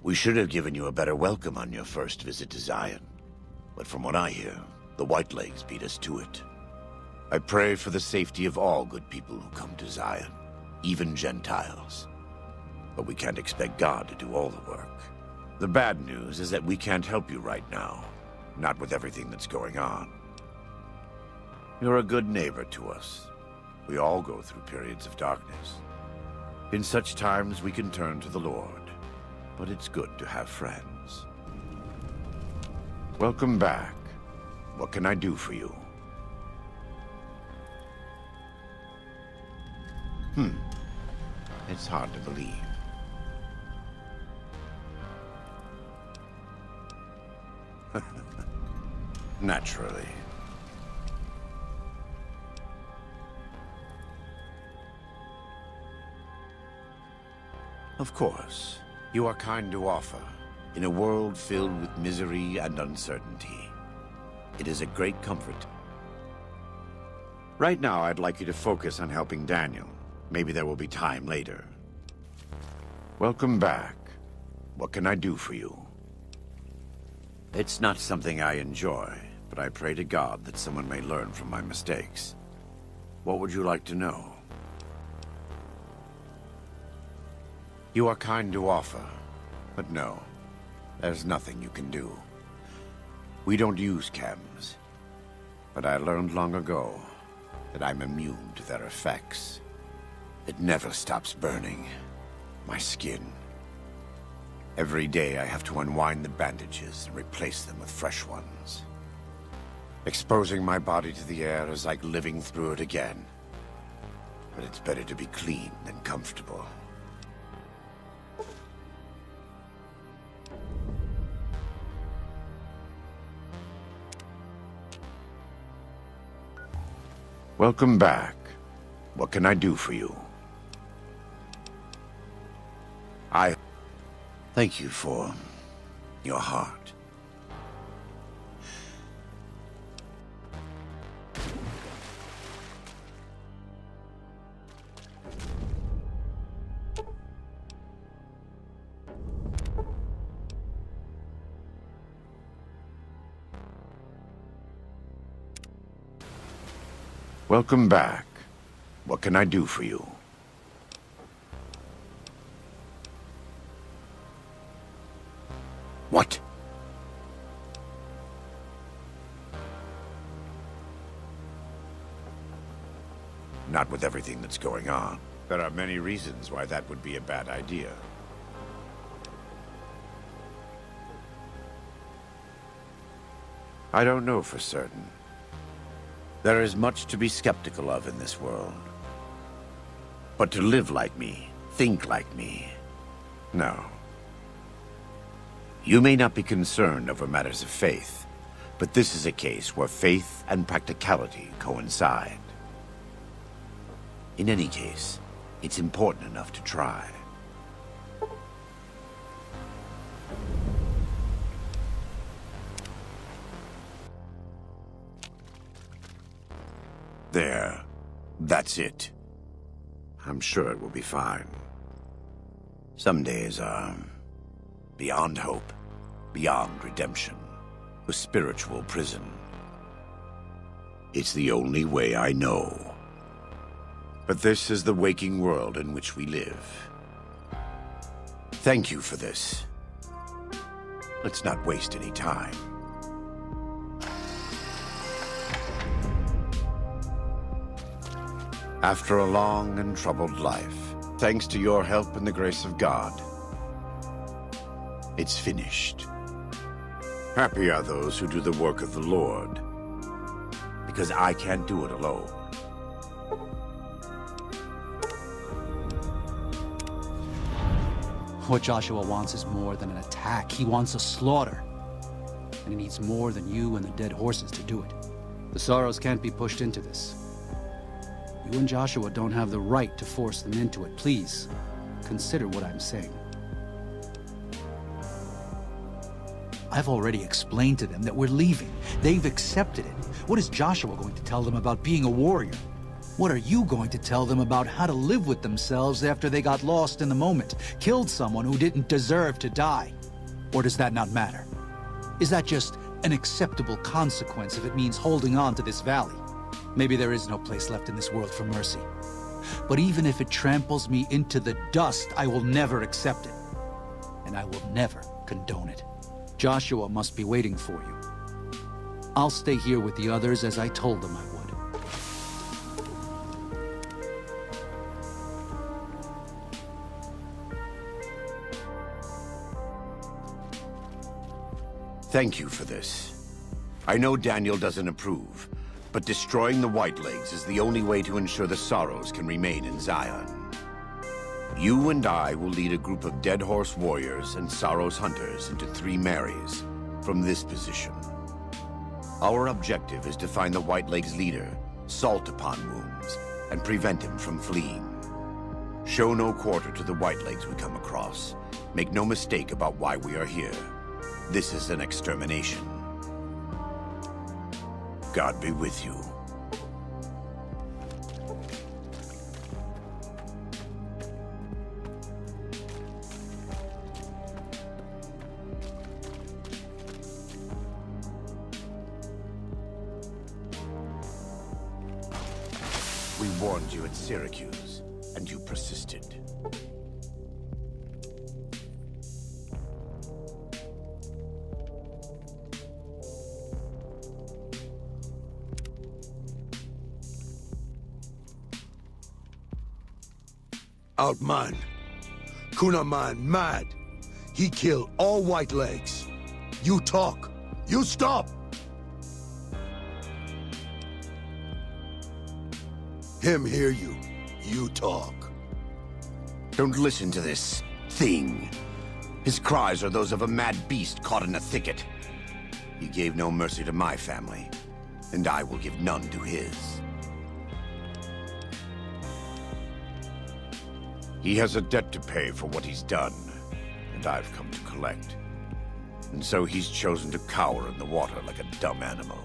We should have given you a better welcome on your first visit to Zion. But from what I hear, the Whitelegs beat us to it. I pray for the safety of all good people who come to Zion, even Gentiles. But we can't expect God to do all the work. The bad news is that we can't help you right now, not with everything that's going on. You're a good neighbor to us. We all go through periods of darkness. In such times we can turn to the Lord, but it's good to have friends. Welcome back. What can I do for you? It's hard to believe. Naturally. Of course, you are kind to offer. In a world filled with misery and uncertainty, it is a great comfort. Right now, I'd like you to focus on helping Daniel. Maybe there will be time later. Welcome back. What can I do for you? It's not something I enjoy, but I pray to God that someone may learn from my mistakes. What would you like to know? You are kind to offer, but no, there's nothing you can do. We don't use chems, but I learned long ago that I'm immune to their effects. It never stops burning my skin. Every day I have to unwind the bandages and replace them with fresh ones. Exposing my body to the air is like living through it again. But it's better to be clean than comfortable. Welcome back. What can I do for you? I thank you for your heart. Welcome back. What can I do for you? What? Not with everything that's going on. There are many reasons why that would be a bad idea. I don't know for certain. There is much to be skeptical of in this world. But to live like me, think like me, no. You may not be concerned over matters of faith, but this is a case where faith and practicality coincide. In any case, it's important enough to try. There. That's it. I'm sure it will be fine. Some days are beyond hope, beyond redemption, a spiritual prison. It's the only way I know. But this is the waking world in which we live. Thank you for this. Let's not waste any time. After a long and troubled life, thanks to your help and the grace of God, it's finished. Happy are those who do the work of the Lord, because I can't do it alone. What Joshua wants is more than an attack. He wants a slaughter. And he needs more than you and the dead horses to do it. The Sorrows can't be pushed into this. You and Joshua don't have the right to force them into it. Please, consider what I'm saying. I've already explained to them that we're leaving. They've accepted it. What is Joshua going to tell them about being a warrior? What are you going to tell them about how to live with themselves after they got lost in the moment, killed someone who didn't deserve to die? Or does that not matter? Is that just an acceptable consequence if it means holding on to this valley? Maybe there is no place left in this world for mercy. But even if it tramples me into the dust, I will never accept it. And I will never condone it. Joshua must be waiting for you. I'll stay here with the others as I told them I would. Thank you for this. I know Daniel doesn't approve, but destroying the Whitelegs is the only way to ensure the Sorrows can remain in Zion. You and I will lead a group of Dead Horse warriors and Sorrows hunters into 3 Marys from this position. Our objective is to find the Whitelegs leader, Salt-Upon-Wounds, and prevent him from fleeing. Show no quarter to the Whitelegs we come across. Make no mistake about why we are here. This is an extermination. God be with you. We warned you at Syracuse, and you persisted. Outman. Kunaman mad. He killed all Whitelegs. You talk. You stop. Him hear you. You talk. Don't listen to this thing. His cries are those of a mad beast caught in a thicket. He gave no mercy to my family, and I will give none to his. He has a debt to pay for what he's done, and I've come to collect. And so he's chosen to cower in the water like a dumb animal.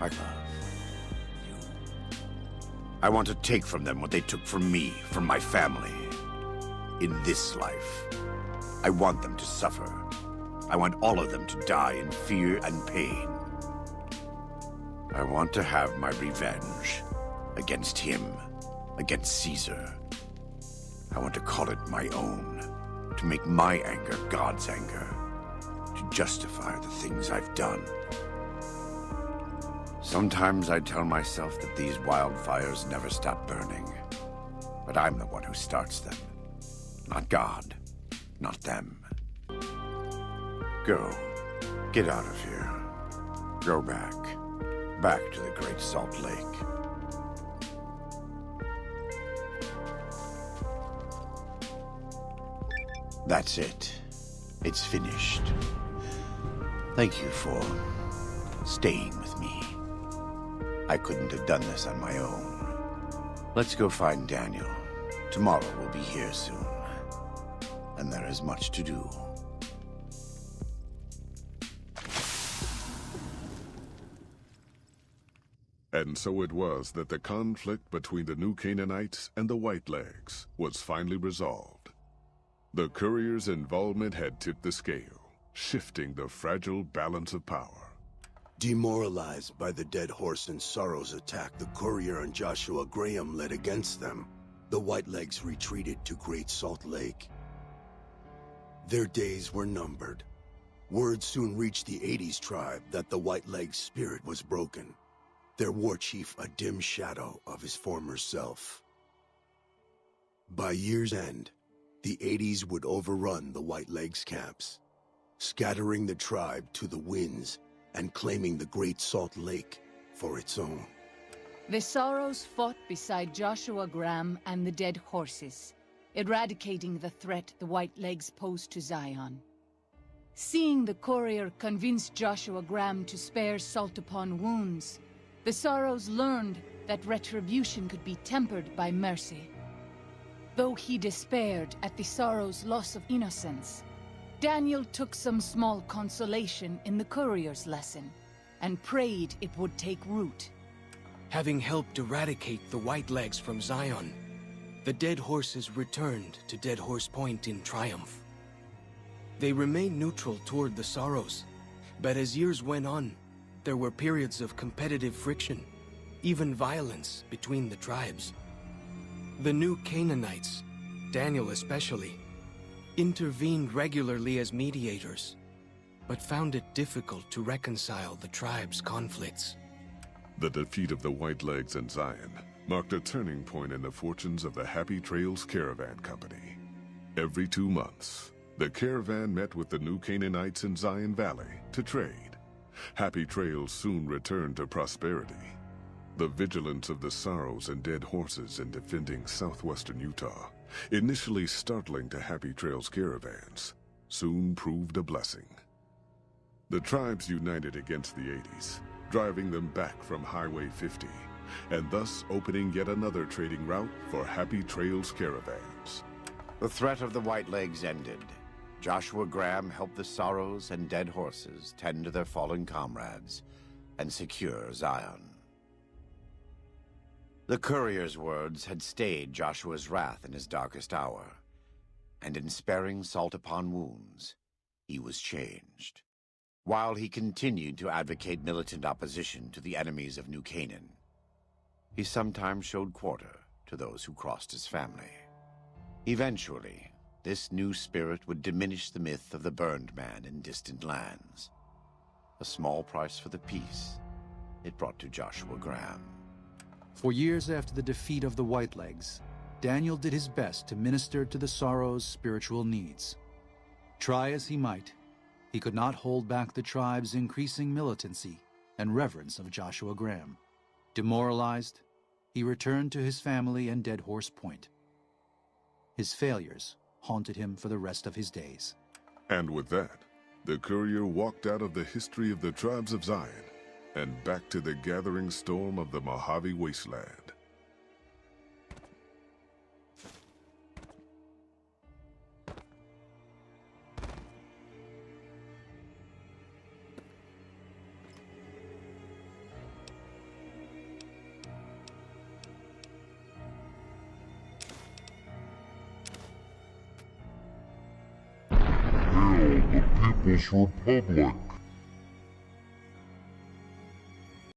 I love you. I want to take from them what they took from me, from my family. In this life, I want them to suffer. I want all of them to die in fear and pain. I want to have my revenge against him, against Caesar. I want to call it my own, to make my anger God's anger, to justify the things I've done. Sometimes I tell myself that these wildfires never stop burning, but I'm the one who starts them. Not God, not them. Go. Get out of here. Go back. Back to the Great Salt Lake. That's it. It's finished. Thank you for staying with me. I couldn't have done this on my own. Let's go find Daniel. Tomorrow we'll be here soon. And there is much to do. And so it was that the conflict between the New Canaanites and the Whitelegs was finally resolved. The courier's involvement had tipped the scale, shifting the fragile balance of power. Demoralized by the Dead Horse and Sorrow's attack the courier and Joshua Graham led against them, the Whitelegs retreated to Great Salt Lake. Their days were numbered. Word soon reached the 80s tribe that the Whitelegs' spirit was broken. Their war chief a dim shadow of his former self. By year's end, the 80s would overrun the Whitelegs' camps, scattering the tribe to the winds and claiming the Great Salt Lake for its own. The Sorrows fought beside Joshua Graham and the Dead Horses, eradicating the threat the Whitelegs posed to Zion. Seeing the courier convince Joshua Graham to spare Salt-Upon-Wounds, the Sorrows learned that retribution could be tempered by mercy. Though he despaired at the Sorrows' loss of innocence, Daniel took some small consolation in the courier's lesson. and prayed it would take root. Having helped eradicate the Whitelegs from Zion, the Dead Horses returned to Dead Horse Point in triumph. They remained neutral toward the Sorrows, but as years went on, there were periods of competitive friction, even violence between the tribes. The new Canaanites, Daniel especially, intervened regularly as mediators, but found it difficult to reconcile the tribes' conflicts. The defeat of the Whitelegs in Zion marked a turning point in the fortunes of the Happy Trails Caravan Company. Every 2 months, the caravan met with the new Canaanites in Zion Valley to trade. Happy Trails soon returned to prosperity. The vigilance of the Sorrows and Dead Horses in defending southwestern Utah, initially startling to Happy Trails caravans, soon proved a blessing. The tribes united against the 80s, driving them back from Highway 50, and thus opening yet another trading route for Happy Trails caravans. The threat of the Whitelegs ended. Joshua Graham helped the Sorrows and Dead Horses tend to their fallen comrades and secure Zion. The courier's words had stayed Joshua's wrath in his darkest hour, and in sparing Salt-Upon-Wounds, he was changed. While he continued to advocate militant opposition to the enemies of New Canaan, he sometimes showed quarter to those who crossed his family. Eventually, this new spirit would diminish the myth of the burned man in distant lands. A small price for the peace it brought to Joshua Graham. For years after the defeat of the Whitelegs, Daniel did his best to minister to the Sorrows' spiritual needs. Try as he might, he could not hold back the tribe's increasing militancy and reverence of Joshua Graham. Demoralized, he returned to his family and Dead Horse Point. His failures haunted him for the rest of his days. And with that, the courier walked out of the history of the tribes of Zion and back to the gathering storm of the Mojave Wasteland. Hail the People's Republic!